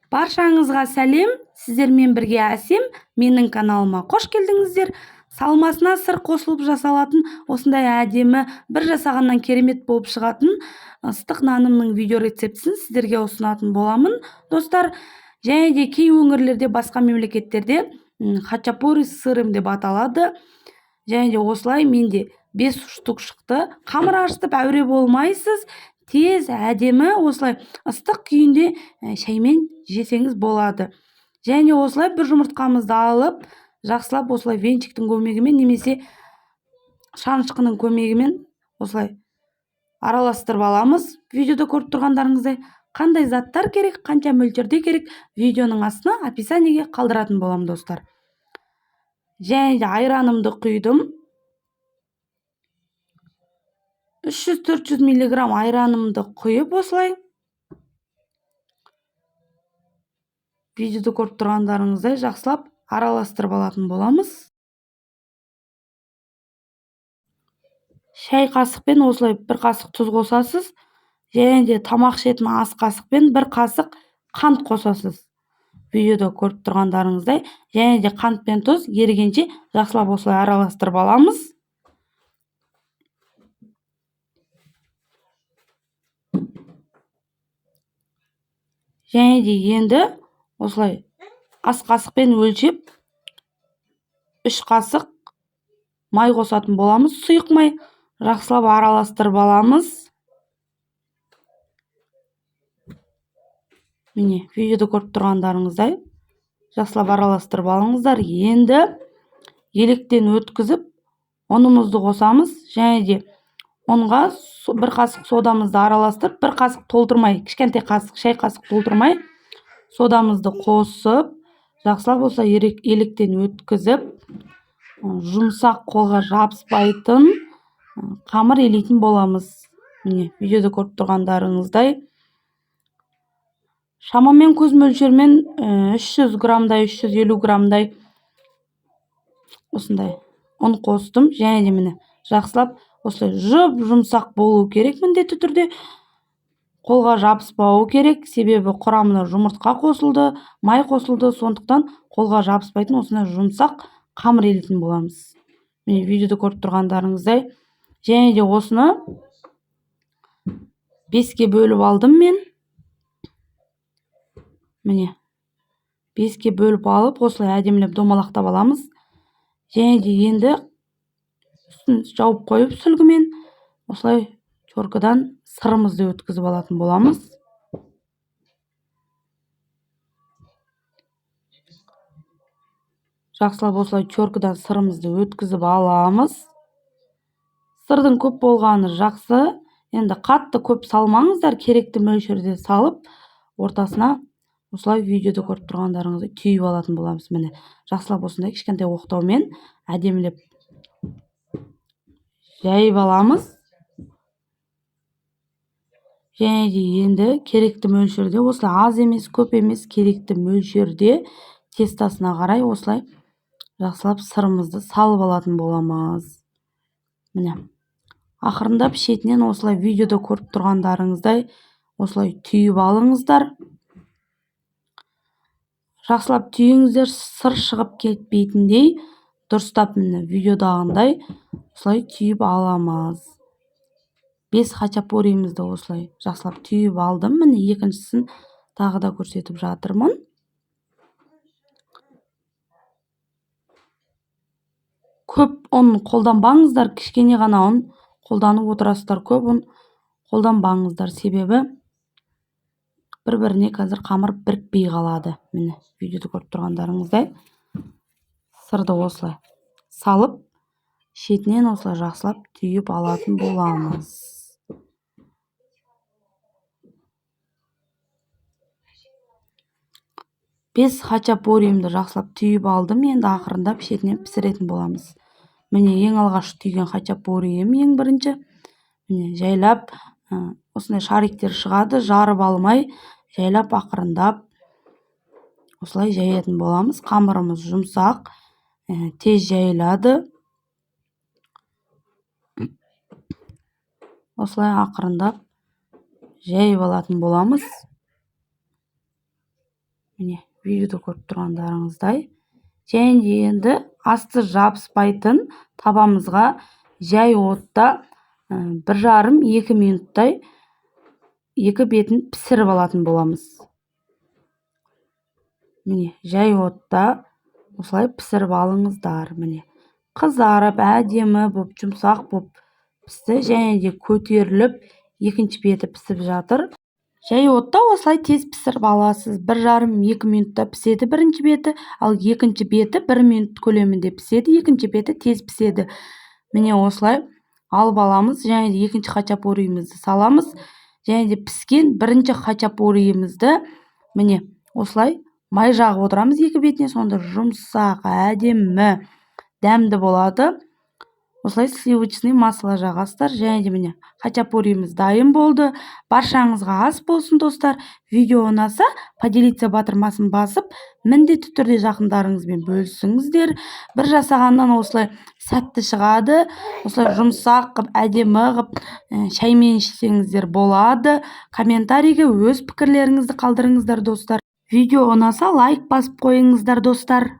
Баршаңызға сәлем, сіздермен бірге Әсем, менің каналыма қош келдіңіздер. Салмасына сыр қосылып жасалатын осындай әдемі бір жасағаннан керемет болып шығатын ыстық нанымның видео рецептісін сіздерге ұсынатын боламын. Достар, және де кей өңірлерде, басқа мемлекеттерде хачапури сырым деп аталады. Және де осылай менде 5 штук шықты. Қамыр ашытып әуре болмайсыз. Тез, әдемі, осылай ыстық күйінде шаймен жесеңіз болады. Және осылай бір жұмыртқамызды алып, жақсылап осылай венчиктің көмегімен немесе шанышқының көмегімен осылай араластырып аламыз. Видеода көріп тұрғандарыңыздай қандай заттар керек, қанша мөлшерде керек, видеоның астына описаниеге қалдыратын боламын, достар. Және де айранымды құйдым. 300-400 мг айранымды құйып осылай. Видеода көріп тұрғандарыңыздай жақсылап араластырып алатын боламыз. Шай қасықпен осылай бір қасық тұз қосасыз. Және де тамақ ішетін ас қасықпен бір қасық қант қосасыз. Видеода көріп тұрғандарыңыздай, және де қант пен тұз ерігенше жақсылап осылай араластырып аламыз. Және де енді осылай ас қасықпен өлшеп 3 қасық май қосатын боламыз. Сұйық май жақсылап араластырып аламыз. Міне, видеода көріп тұрғандарыңыздай жақсылап араластырып алыңыздар. Енді електен өткізіп, ұнымызды қосамыз. Және де ұнға бір қасық содамызды араластырып, бір қасық толтырмай, кішкентай қасық, шай қасық толтырмай, содамызды қосып, жақсылап осылай електен өткізіп, жұмсақ қолға жабыспайтын қамыр елейтін боламыз. Міне, видеода көріп тұрғандарыңыздай шамамен көз мөлшермен 300 грамдай, 350 грамдай осындай ұн қостым. Және де міне жақсылап осылай жұмсақ болу керек, міндетті түрде. Қолға жабыспауы керек, себебі құрамына жұмыртқа қосылды, май қосылды, сондықтан қолға жабыспайтын осындай жұмсақ қамыр елейтін боламыз. Міне, видеода көріп тұрғандарыңыздай. Және де осыны 5-ке бөліп алдым мен. Міне, 5-ке бөліп алып, осылай әдемілеп домалақтап аламыз. Және де енді үстін жауып қойып сүлгімен осылай чоркадан сырымызды өткізіп алатын боламыз. Жақсылап осылай чоркадан сырымызды өткізіп аламыз. Сырдың көп болғаны жақсы. Енді қатты көп салмаңыздар, керекті мөлшерде салып, ортасына осылай видеода көріп тұрғандарыңыздай түйіп алатын боламыз. Міне, жақсылап осындай кішкентай оқтаумен әдемілеп жайып аламыз. Және де енді керекті мөлшерде, осылай аз емес, көп емес, керекті мөлшерде тестасына қарай осылай жақсылап сырымызды салып алатын боламыз. Міне, ақырындап шетінен осылай видеода көріп тұрғандарыңыздай осылай түйіп алыңыздар. Жақсылап түйіңіздер, сыр шығып кетпейтіндей дұрыстап, міне видеодағындай осылай түйіп аламыз. 5 хачапуримізді осылай жақсылап түйіп алдым. Міне екіншісін тағы да көрсетіп жатырмын. Көп ұн қолданбаңыздар, кішкене ғана ұн қолданып отырасыздар. Көп ұн қолданбаңыздар, себебі бір-біріне қазір қамыр бірікпей қалады. Міне, видеода көріп тұрғандарыңыздай сырды осылай салып, шетінен осылай жақсылап түйіп алатын боламыз. Бес хачапуримді жақсылап түйіп алдым. Енді ақырындап шетінен пісіретін боламыз. Міне, ең алғаш түйген хачапурим, ең бірінші. Міне, жайлап осындай шариктер шығады, жарып алмай, жайлап ақырындап осылай жаятын боламыз. Қамырымыз жұмсақ, тез жайылады. Осылай ақырындап жайып алатын боламыз. міне видеода көріп тұрғандарыңыздай. Және де енді асты жабыспайтын табамызға жай отта 1,5-2 минуттай екі бетін пісіріп алатын боламыз. Міне жай отта осылай пісіріп алыңыздар. Міне қызарып әдемі боп, жұмсақ боп пісті. Және де көтеріліп екінші беті пісіп жатыр. Жай отта осылай тез пісіріп аласыз. 1,5-2 минутта піседі бірінші беті, ал екінші беті 1 минут көлемінде піседі, екінші беті тез піседі. Міне осылай алып аламыз, және де екінші хачапурийімізді саламыз. Және де піскен бірінші хачапурийімізді міне осылай май жағып отырамыз екі бетіне, сонда жұмсақ, әдемі, дәмді болады. Осылай сливочный масло жағасыздар. Және де міне хачапурийіміз дайын болды. Баршаңызға ас болсын достар. Видео ұнаса, поделиться батырмасын басып, міндетті түрде жақындарыңызбен бөлісіңіздер. Бір жасағаннан осылай сәтті шығады. Осылай жұмсақ қып, әдемі қып, шаймен ішсеңіздер болады. Комментарийге өз пікірлеріңізді қалдырыңыздар достар. Видео ұнаса лайк басып қойыңыздар достар.